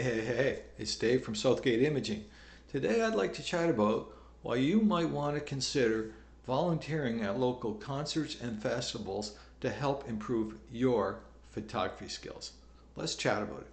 Hey, it's Dave from Southgate Imaging. Today I'd like to chat about why you might want to consider volunteering at local concerts and festivals to help improve your photography skills. Let's chat about it.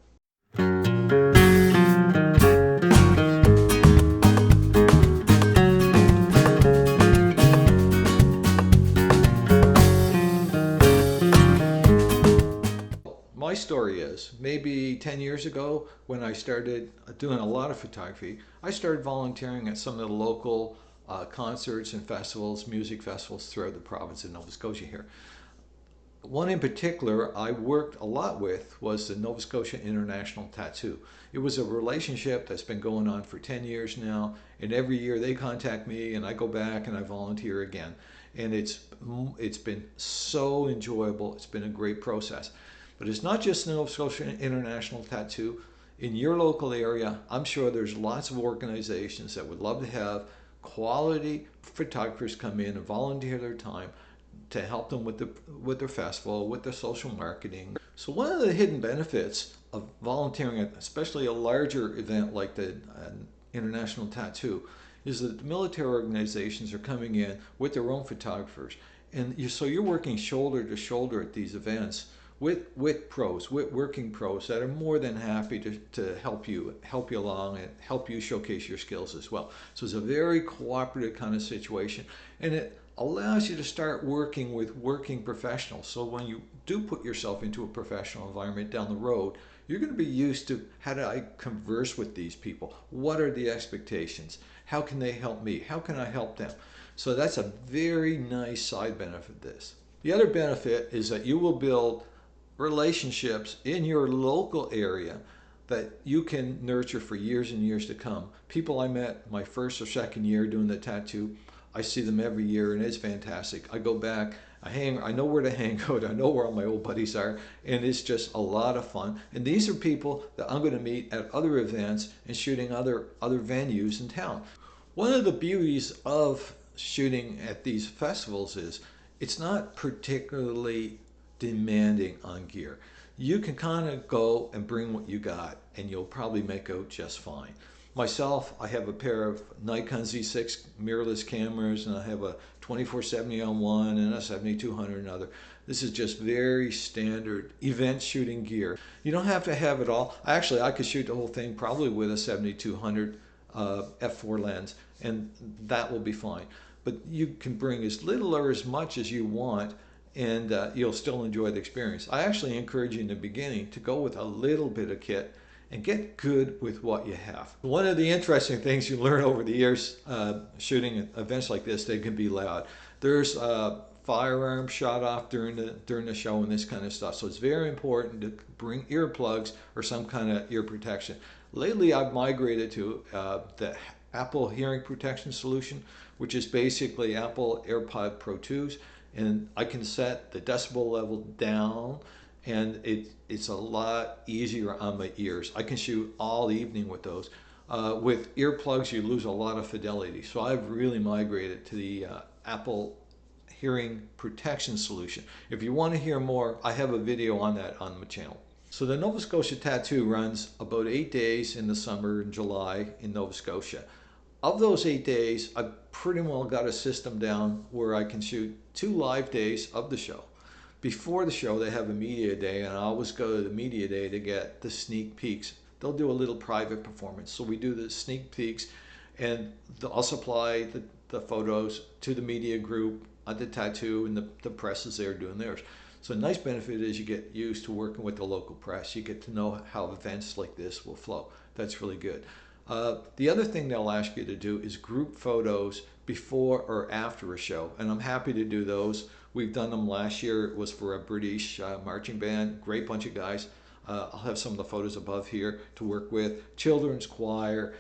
My story is maybe 10 years ago when I started doing a lot of photography, I started volunteering at some of the local concerts and festivals, music festivals throughout the province of Nova Scotia here. One in particular I worked a lot with was the Nova Scotia International Tattoo. It was a relationship that's been going on for 10 years now, and every year they contact me and I go back and I volunteer again. And it's been so enjoyable. It's been a great process. But it's not just the Nova Scotia International Tattoo. In your local area, I'm sure there's lots of organizations that would love to have quality photographers come in and volunteer their time to help them with their festival, with their social marketing. So one of the hidden benefits of volunteering at especially a larger event like the International Tattoo is that the military organizations are coming in with their own photographers. So you're working shoulder to shoulder at these events with pros, with working pros that are more than happy to help you along and help you showcase your skills as well. So it's a very cooperative kind of situation, and it allows you to start working with working professionals. So when you do put yourself into a professional environment down the road, you're going to be used to how do I converse with these people? What are the expectations? How can they help me? How can I help them? So that's a very nice side benefit of this. The other benefit is that you will build relationships in your local area that you can nurture for years and years to come. People I met my first or second year doing the tattoo, I see them every year and it's fantastic. I go back, I know where to hang out, I know where all my old buddies are, and it's just a lot of fun. And these are people that I'm going to meet at other events and shooting other venues in town. One of the beauties of shooting at these festivals is it's not particularly demanding on gear. You can kind of go and bring what you got and you'll probably make out just fine. Myself, I have a pair of Nikon Z6 mirrorless cameras, and I have a 24-70 on one and a 7200 another. This is just very standard event shooting gear. You don't have to have it all. Actually, I could shoot the whole thing probably with a 7200 f4 lens, and that will be fine. But you can bring as little or as much as you want, and you'll still enjoy the experience. I actually encourage you in the beginning to go with a little bit of kit and get good with what you have. One of the interesting things you learn over the years shooting events like this, they can be loud. There's firearms shot off during the show and this kind of stuff. So it's very important to bring earplugs or some kind of ear protection. Lately I've migrated to the Apple hearing protection solution, which is basically Apple AirPod Pro 2s, and I can set the decibel level down, and it's a lot easier on my ears. I can shoot all evening with those. With earplugs, you lose a lot of fidelity. So I've really migrated to the Apple hearing protection solution. If you want to hear more, I have a video on that on my channel. So the Nova Scotia Tattoo runs about 8 days in the summer in July in Nova Scotia. Of those 8 days, I've pretty well got a system down where I can shoot 2 live days of the show. Before the show, they have a media day, and I always go to the media day to get the sneak peeks. They'll do a little private performance. So we do the sneak peeks, and I'll supply the photos to the media group at the tattoo, and the press is there doing theirs. So a nice benefit is you get used to working with the local press. You get to know how events like this will flow. That's really good. The other thing they'll ask you to do is group photos before or after a show, and I'm happy to do those. We've done them last year. It was for a British marching band, great bunch of guys. I'll have some of the photos above here to work with. Children's choir.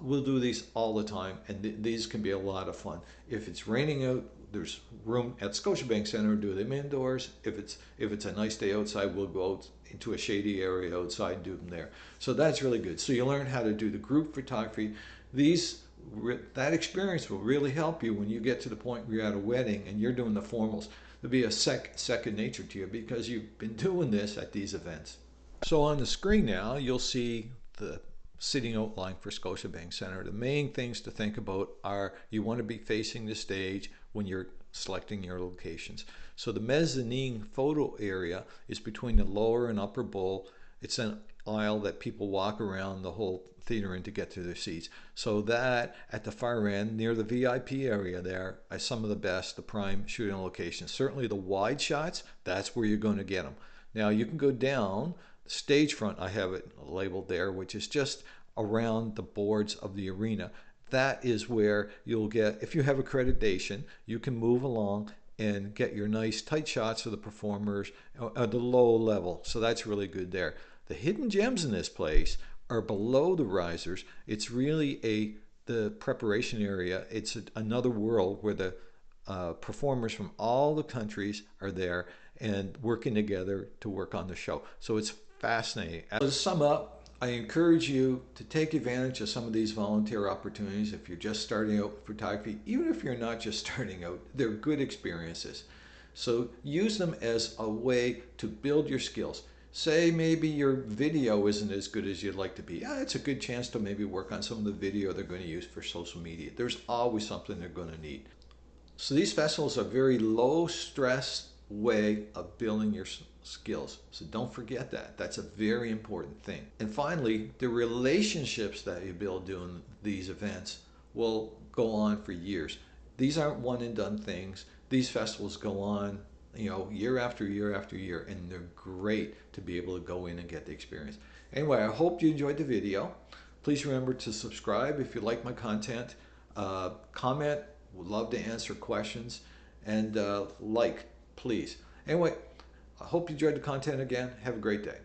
We'll do these all the time, and these can be a lot of fun. If it's raining out, there's room at Scotiabank Centre to do them indoors. If it's a nice day outside, we'll go out into a shady area outside and do them there. So that's really good. So you learn how to do the group photography. That experience will really help you when you get to the point where you're at a wedding and you're doing the formals. It'll be a second nature to you because you've been doing this at these events. So on the screen now, you'll see the sitting outline for Scotiabank Centre. The main things to think about are you want to be facing the stage when you're selecting your locations. So the mezzanine photo area is between the lower and upper bowl. It's an aisle that people walk around the whole theater in to get to their seats. So that at the far end near the VIP area there are some of the best, the prime shooting locations. Certainly the wide shots, that's where you're going to get them. Now you can go down the stage front, I have it labeled there, which is just around the boards of the arena. That is where you'll get, if you have accreditation, you can move along and get your nice tight shots of the performers at the low level. So that's really good there. The hidden gems in this place are below the risers. It's really the preparation area. It's another world where the performers from all the countries are there and working together to work on the show. So it's fascinating. To sum up, I encourage you to take advantage of some of these volunteer opportunities if you're just starting out with photography. Even if you're not just starting out, they're good experiences. So use them as a way to build your skills. Say maybe your video isn't as good as you'd like to be. It's a good chance to maybe work on some of the video they're going to use for social media. There's always something they're going to need. So these festivals are a very low stress way of building your skills. So don't forget that. That's a very important thing. And finally, the relationships that you build doing these events will go on for years. These aren't one and done things. These festivals go on, year after year after year, and they're great to be able to go in and get the experience. Anyway, I hope you enjoyed the video. Please remember to subscribe if you like my content. Comment. Would love to answer questions, and like, please. Anyway, I hope you enjoyed the content again. Have a great day.